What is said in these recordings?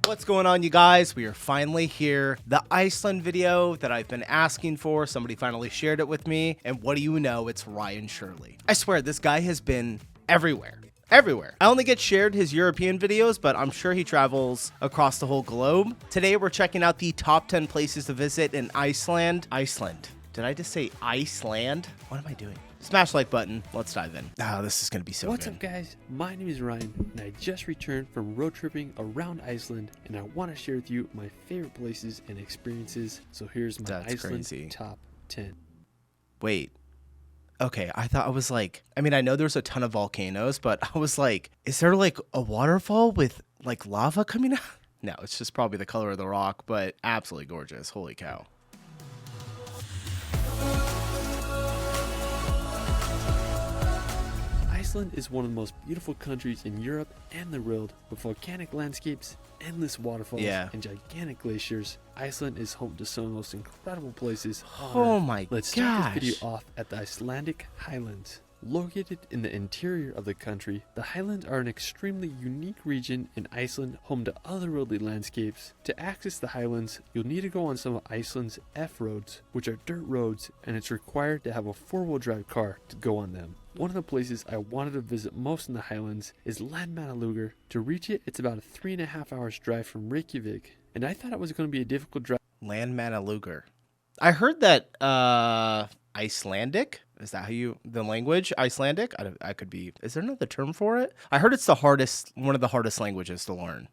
What's going on, you guys? We are finally here. The Iceland video that I've been asking for, somebody finally shared it with me, and what do you know, it's Ryan Shirley. I swear, this guy has been everywhere. Everywhere. I only get shared his European videos, but I'm sure he travels across the whole globe. Today, we're checking out the top 10 places to visit in Iceland. Iceland. Did I just say Iceland? What am I doing? Smash the like button. Let's dive in. Oh, this is going to be so What's good. up, guys? My name is Ryan, and I just returned from road tripping around Iceland, and I want to share with you my favorite places and experiences. So here's my Iceland top 10. Wait. Okay, I thought I was like, I mean, I know there's a ton of volcanoes, but I was like, is there like a waterfall with like lava coming out? No, it's just probably the color of the rock, but absolutely gorgeous. Holy cow. Iceland is one of the most beautiful countries in Europe and the world, with volcanic landscapes, endless waterfalls, and gigantic glaciers. Iceland is home to some of the most incredible places on Oh Earth. my Let's start this video off at the Icelandic Highlands. Located in the interior of the country, the Highlands are an extremely unique region in Iceland, home to otherworldly landscapes. To access the Highlands, you'll need to go on some of Iceland's F-roads, which are dirt roads, and it's required to have a four-wheel drive car to go on them. One of the places I wanted to visit most in the Highlands is Landmannalaugar. To reach it, it's about a 3.5 hours drive from Reykjavik, and I thought it was going to be a difficult drive. Landmannalaugar. I heard that Icelandic, is that how you, the language, Icelandic? I could be, is there another term for it? I heard it's one of the hardest languages to learn.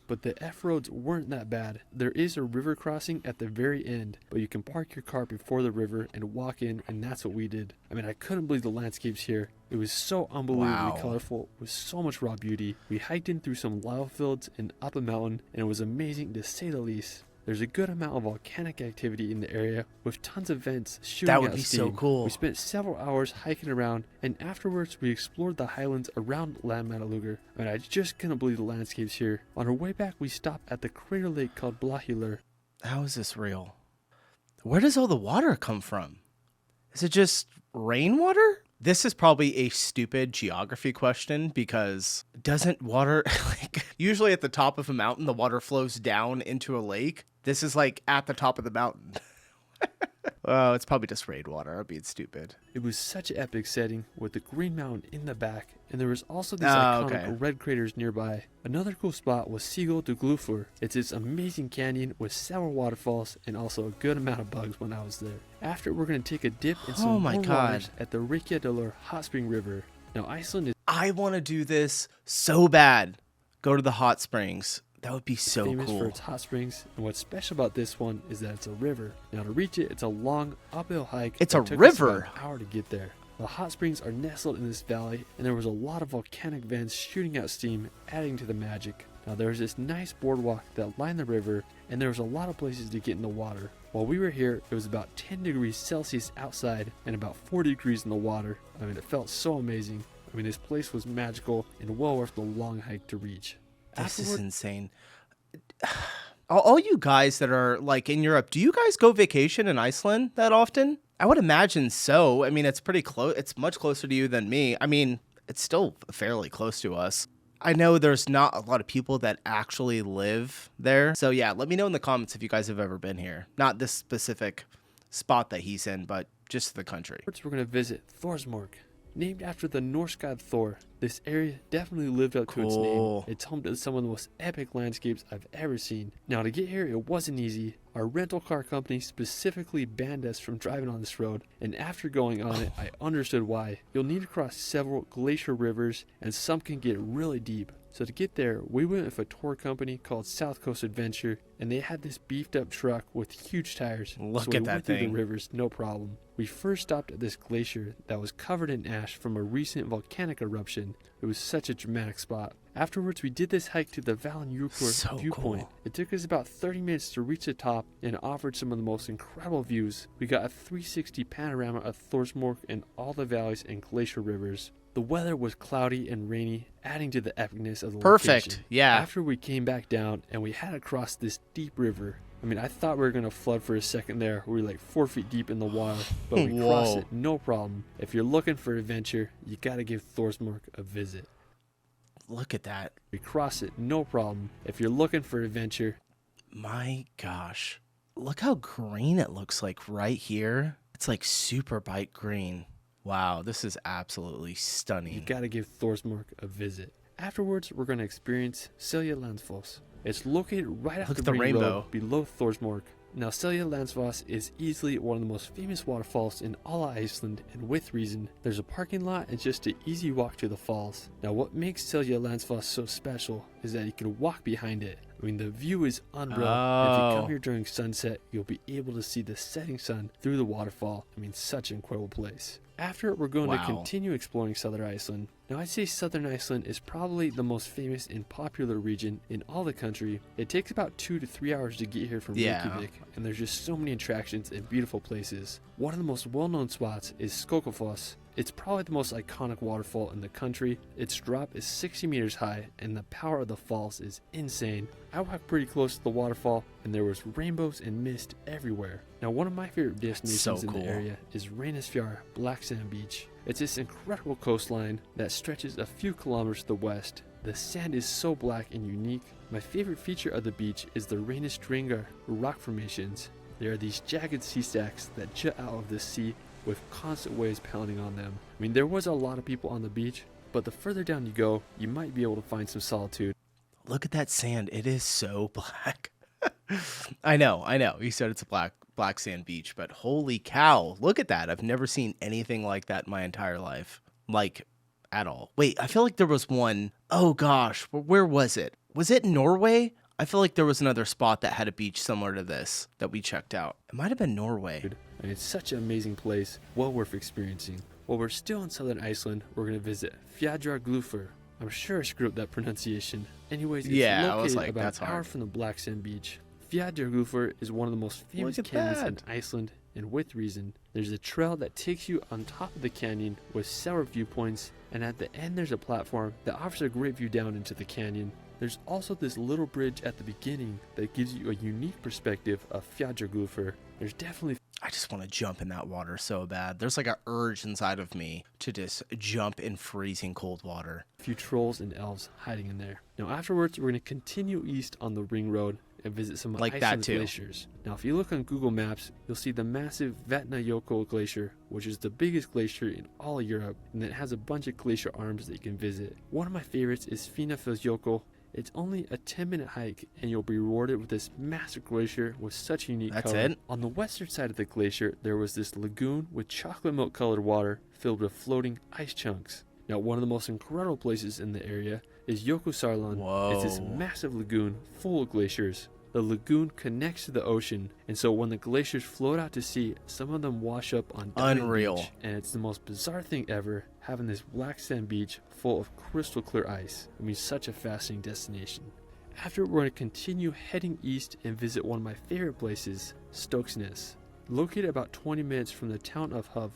But the F-roads weren't that bad. There is a river crossing at the very end, but you can park your car before the river and walk in, and that's what we did. I mean, I couldn't believe the landscapes here. It was so unbelievably colorful, with so much raw beauty. We hiked in through some lava fields and up a mountain, and it was amazing to say the least. There's a good amount of volcanic activity in the area, with tons of vents shooting out steam. That would be so cool. We spent several hours hiking around, and afterwards we explored the highlands around Landmannalaugar. And I just couldn't believe the landscapes here. On our way back, we stopped at the crater lake called Blahilur. How is this real? Where does all the water come from? Is it just rainwater? This is probably a stupid geography question, because doesn't water, like, usually at the top of a mountain, the water flows down into a lake? This is like at the top of the mountain. Oh, it's probably just rainwater. I'm being stupid. It was such an epic setting with the Green Mountain in the back, and there was also these iconic red craters nearby. Another cool spot was Sigil de Glufur. It's this amazing canyon with several waterfalls and also a good amount of bugs when I was there. After, we're going to take a dip in some warm waters at the Reykjadalur hot spring river. Now, Iceland is... I want to do this so bad. Go to the hot springs. That would be so cool. Famous for its hot springs, and what's special about this one is that it's a river. Now, to reach it, it's a long uphill hike. It's a river. It took us about an hour to get there. The hot springs are nestled in this valley, and there was a lot of volcanic vents shooting out steam, adding to the magic. Now, there's this nice boardwalk that lined the river, and there was a lot of places to get in the water. While we were here, it was about 10 degrees Celsius outside and about 40 degrees in the water. I mean, it felt so amazing. I mean, this place was magical and well worth the long hike to reach. This is insane. All you guys that are like in Europe, do you guys go vacation in Iceland that often? I would imagine so. I mean, it's pretty close. It's much closer to you than me. I mean, it's still fairly close to us. I know there's not a lot of people that actually live there. So yeah, let me know in the comments if you guys have ever been here. Not this specific spot that he's in, but just the country. We're going to visit Thorsmork. Named after the Norse god Thor, this area definitely lived up to its name. It's home to some of the most epic landscapes I've ever seen. Now, to get here, it wasn't easy. Our rental car company specifically banned us from driving on this road, and after going on it, I understood why. You'll need to cross several glacier rivers, and some can get really deep. So to get there, we went with a tour company called South Coast Adventure, and they had this beefed up truck with huge tires. Look at that thing. So we went through the rivers, no problem. We first stopped at this glacier that was covered in ash from a recent volcanic eruption. It was such a dramatic spot. Afterwards, we did this hike to the Valinjökull viewpoint. Cool. It took us about 30 minutes to reach the top and offered some of the most incredible views. We got a 360 panorama of Thorsmork and all the valleys and glacier rivers. The weather was cloudy and rainy, adding to the epicness of the location. Yeah. After we came back down and we had to cross this deep river. I mean, I thought we were going to flood for a second there. We were like 4 feet deep in the water, but we crossed it, no problem. If you're looking for adventure, you got to give Thorsmork a visit. look at that. We cross it, no problem. If you're looking for adventure. My gosh. Look how green it looks like right here. It's like super bright green. Wow, this is absolutely stunning. You gotta give Thorsmork a visit. Afterwards, we're gonna experience Snaefellsnes. It's located right off the ring road below Thorsmork. Now, Snaefellsnes is easily one of the most famous waterfalls in all of Iceland, and with reason. There's a parking lot and just an easy walk to the falls. Now, what makes Snaefellsnes so special is that you can walk behind it. I mean, the view is unreal. Oh. If you come here during sunset, you'll be able to see the setting sun through the waterfall. I mean, such an incredible place. After it, we're going to continue exploring southern Iceland. Now, I'd say southern Iceland is probably the most famous and popular region in all the country. It takes about 2 to 3 hours to get here from Reykjavik, and there's just so many attractions and beautiful places. One of the most well-known spots is Skogafoss. It's probably the most iconic waterfall in the country. Its drop is 60 meters high, and the power of the falls is insane. I walked pretty close to the waterfall, and there was rainbows and mist everywhere. Now, one of my favorite destinations in the area is Reynisfjall Black Sand Beach. It's this incredible coastline that stretches a few kilometers to the west. The sand is so black and unique. My favorite feature of the beach is the Reynisstrangar rock formations. There are these jagged sea stacks that jut out of the sea with constant waves pounding on them. I mean, there was a lot of people on the beach, but the further down you go, you might be able to find some solitude. Look at that sand. It is so black. I know. You said it's a black sand beach, but holy cow, look at that. I've never seen anything like that in my entire life. Like, at all. Wait, I feel like there was one. Oh gosh, where was it? Was it Norway? I feel like there was another spot that had a beach similar to this that we checked out. It might have been Norway. And it's such an amazing place, well worth experiencing. While we're still in southern Iceland, we're going to visit Fjallaglufur. I'm sure I screwed up that pronunciation. Anyways, it's located about an hour from the Black Sand Beach. Fjallaglufur is one of the most famous canyons in Iceland, and with reason. There's a trail that takes you on top of the canyon with several viewpoints, and at the end there's a platform that offers a great view down into the canyon. There's also this little bridge at the beginning that gives you a unique perspective of Fjallaglufur. There's definitely... I just want to jump in that water so bad. There's like an urge inside of me to just jump in freezing cold water. A few trolls and elves hiding in there. Now afterwards, we're going to continue east on the ring road and visit some Iceland's glaciers. Now if you look on Google Maps, you'll see the massive Vatnajökull Glacier, which is the biggest glacier in all of Europe, and it has a bunch of glacier arms that you can visit. One of my favorites is Snaefellsnes. It's only a 10-minute hike, and you'll be rewarded with this massive glacier with such unique color. That's it? On the western side of the glacier, there was this lagoon with chocolate milk colored water filled with floating ice chunks. Now, one of the most incredible places in the area is Jökulsárlón. Whoa. It's this massive lagoon full of glaciers. The lagoon connects to the ocean, and so when the glaciers float out to sea, some of them wash up on Diamond Beach, and it's the most bizarre thing ever, having this black sand beach full of crystal clear ice. I mean, such a fascinating destination. After, we're going to continue heading east and visit one of my favorite places, Snaefellsnes. Located about 20 minutes from the town of Höf.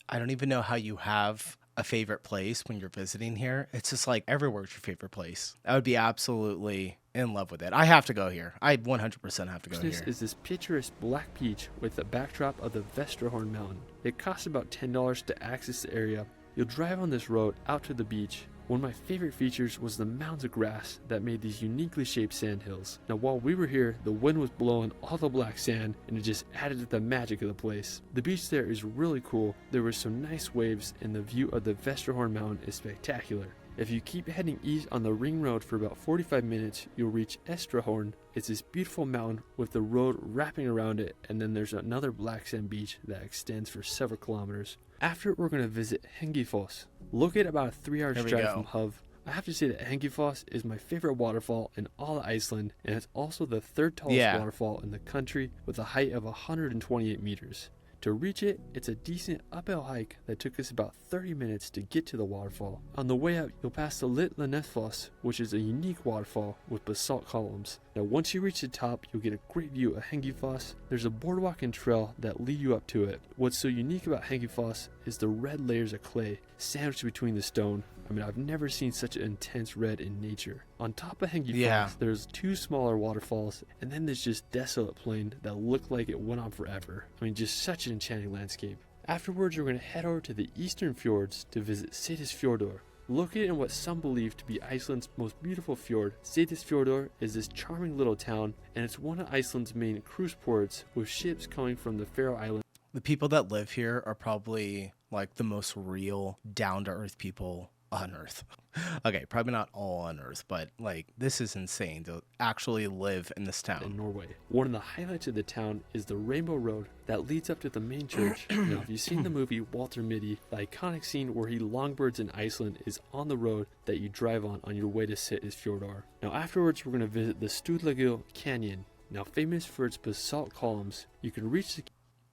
I don't even know how you have a favorite place when you're visiting here. It's just like everywhere's your favorite place. I would be absolutely in love with it. I have to go here. I 100% have to go here. This is this picturesque black beach with the backdrop of the Vestrahorn Mountain. It costs about $10 to access the area. You'll drive on this road out to the beach. One of my favorite features was the mounds of grass that made these uniquely shaped sand hills. Now while we were here, the wind was blowing all the black sand, and it just added to the magic of the place. The beach there is really cool. There were some nice waves, and the view of the Vestrahorn Mountain is spectacular. If you keep heading east on the ring road for about 45 minutes, you'll reach Estrahorn. It's this beautiful mountain with the road wrapping around it, and then there's another black sand beach that extends for several kilometers. After, we're going to visit Hengifoss. Located about a 3-hour drive from Höf. I have to say that Hengifoss is my favorite waterfall in all of Iceland, and it's also the third tallest waterfall in the country with a height of 128 meters. To reach it, it's a decent uphill hike that took us about 30 minutes to get to the waterfall. On the way up, you'll pass the Litlanesfoss, which is a unique waterfall with basalt columns. Now once you reach the top, you'll get a great view of Hengifoss. There's a boardwalk and trail that lead you up to it. What's so unique about Hengifoss is the red layers of clay sandwiched between the stone. I mean, I've never seen such an intense red in nature. On top of Hengifoss, there's 2 smaller waterfalls, and then there's just desolate plain that looked like it went on forever. I mean, just such an enchanting landscape. Afterwards, we're going to head over to the eastern fjords to visit Seyðisfjörður. Located in what some believe to be Iceland's most beautiful fjord, Seyðisfjörður is this charming little town, and it's one of Iceland's main cruise ports, with ships coming from the Faroe Islands. The people that live here are probably like the most real, down-to-earth people on Earth. Okay, probably not all on Earth, but like this is insane to actually live in this town. In Norway. One of the highlights of the town is the Rainbow Road that leads up to the main church. Now, if you've seen the movie Walter Mitty, the iconic scene where he longbirds in Iceland is on the road that you drive on your way to Seyðisfjörður. Now, afterwards, we're going to visit the Stuðlagjá Canyon. Now, famous for its basalt columns, you can reach the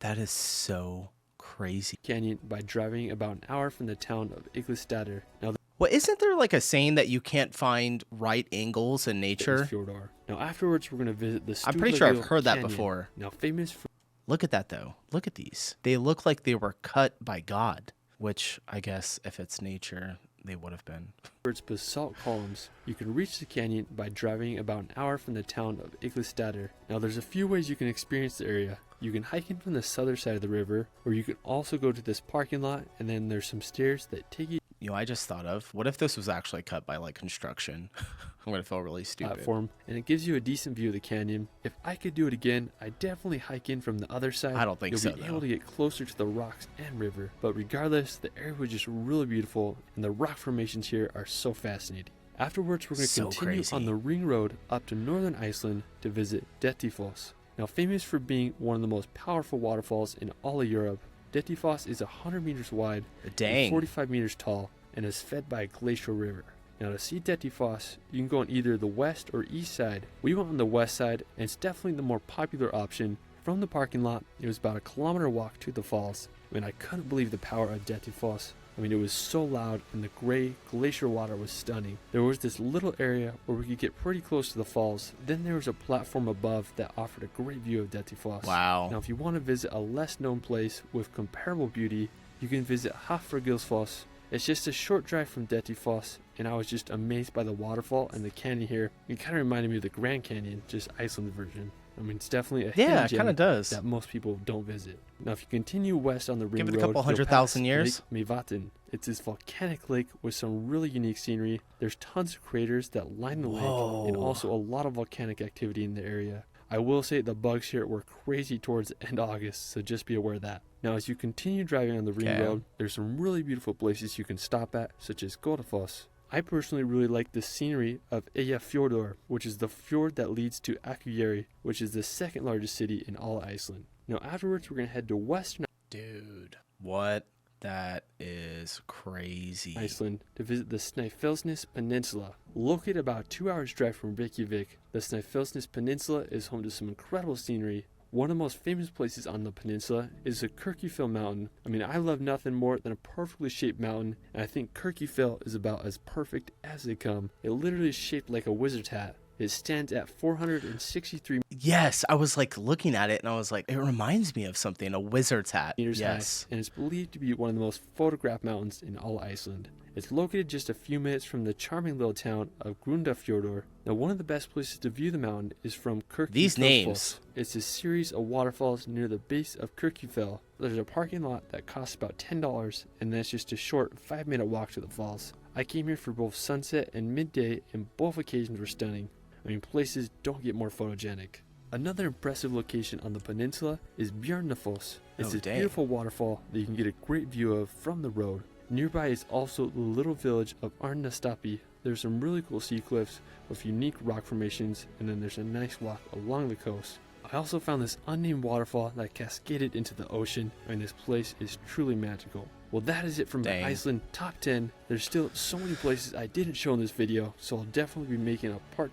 That is so crazy. canyon by driving about an hour from the town of Iglestadr. Now, Well, isn't there like a saying that you can't find right angles in nature? Fjordar. Now, afterwards, we're going to visit the I'm pretty sure I've Stuðlagjá heard that Canyon. before. Now, famous for Look at that, though. Look at these. They look like they were cut by God, which I guess if it's nature, they would have been. its basalt columns, you can reach the canyon by driving about an hour from the town of Iglestadr. Now, there's a few ways you can experience the area. You can hike in from the southern side of the river, or you can also go to this parking lot, and then there's some stairs that take you You know, I just thought of, what if this was actually cut by like construction? I'm going to feel really stupid. platform, and it gives you a decent view of the canyon. If I could do it again, I'd definitely hike in from the other side. I don't think so, You'll be though. able to get closer to the rocks and river, but regardless, the area was just really beautiful, and the rock formations here are so fascinating. Afterwards, we're going to So continue crazy. on the ring road up to northern Iceland to visit Dettifoss. Now, famous for being one of the most powerful waterfalls in all of Europe, Dettifoss is 100 meters wide Dang. and 45 meters tall, and is fed by a glacial river. Now, to see Dettifoss, you can go on either the west or east side. We went on the west side, and it's definitely the more popular option. From the parking lot, it was about a kilometer walk to the falls. I mean, I couldn't believe the power of Dettifoss. I mean, it was so loud, and the gray glacier water was stunning. There was this little area where we could get pretty close to the falls. Then there was a platform above that offered a great view of Dettifoss. Wow. Now, if you want to visit a less known place with comparable beauty, you can visit Hafragilsfoss. It's just a short drive from Dettifoss, and I was just amazed by the waterfall and the canyon here. It kind of reminded me of the Grand Canyon, just Iceland version. I mean, it's definitely a Yeah, hidden it gem kind of does. that most people don't visit. Now, if you continue west on the ring Give it a road, couple you'll 100,000 pass years. Lake Mývatn. It's this volcanic lake with some really unique scenery. There's tons of craters that line the lake, and Whoa. also a lot of volcanic activity in the area. I will say the bugs here were crazy towards the end of August, so just be aware of that. Now, as you continue driving on the ring Okay. road, there's some really beautiful places you can stop at, such as Godafoss. I personally really like the scenery of Eyjafjörður, which is the fjord that leads to Akureyri, which is the second largest city in all of Iceland. Now, afterwards, we're going to head to western Dude, what? That is crazy. Iceland to visit the Snaefellsnes Peninsula. Located about a 2 hours drive from Reykjavik, the Snaefellsnes Peninsula is home to some incredible scenery. One of the most famous places on the peninsula is the Kirkjufell Mountain. I mean, I love nothing more than a perfectly shaped mountain, and I think Kirkjufell is about as perfect as they come. It literally is shaped like a wizard's hat. It stands at 463 Yes, I was like looking at it and I was like, it reminds me of something, a wizard's hat. meters Yes. high, and is believed to be one of the most photographed mountains in all Iceland. It's located just a few minutes from the charming little town of Grundarfjörður. Now, one of the best places to view the mountain is from Kirkjufell. These names. It's a series of waterfalls near the base of Kirkjufell. There's a parking lot that costs about $10, and then it's just a short 5-minute walk to the falls. I came here for both sunset and midday, and both occasions were stunning. I mean, places don't get more photogenic. Another impressive location on the peninsula is Bjarnafoss. It's Oh, this dang. beautiful waterfall that you can get a great view of from the road. Nearby is also the little village of Arnastapi. There's some really cool sea cliffs with unique rock formations, and then there's a nice walk along the coast. I also found this unnamed waterfall that cascaded into the ocean, and this place is truly magical. Well, that is it from Dang. the Iceland Top 10. There's still so many places I didn't show in this video, so I'll definitely be making a part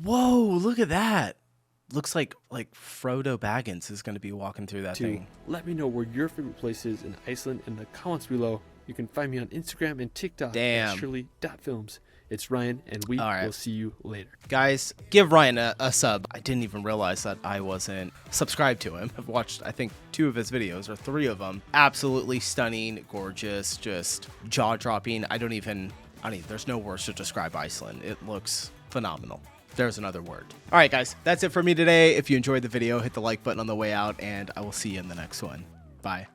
Whoa, look at that. Looks like Frodo Baggins is going to be walking through that 2. thing. Let me know where your favorite place is in Iceland in the comments below. You can find me on Instagram and TikTok Damn. at shirley.films. It's Ryan, and we All right. will see you later. Guys, give Ryan a sub. I didn't even realize that I wasn't subscribed to him. I've watched, I think, 2 of his videos, or 3 of them. Absolutely stunning, gorgeous, just jaw-dropping. There's no words to describe Iceland. It looks phenomenal. There's another word. All right, guys, that's it for me today. If you enjoyed the video, hit the like button on the way out, and I will see you in the next one. Bye.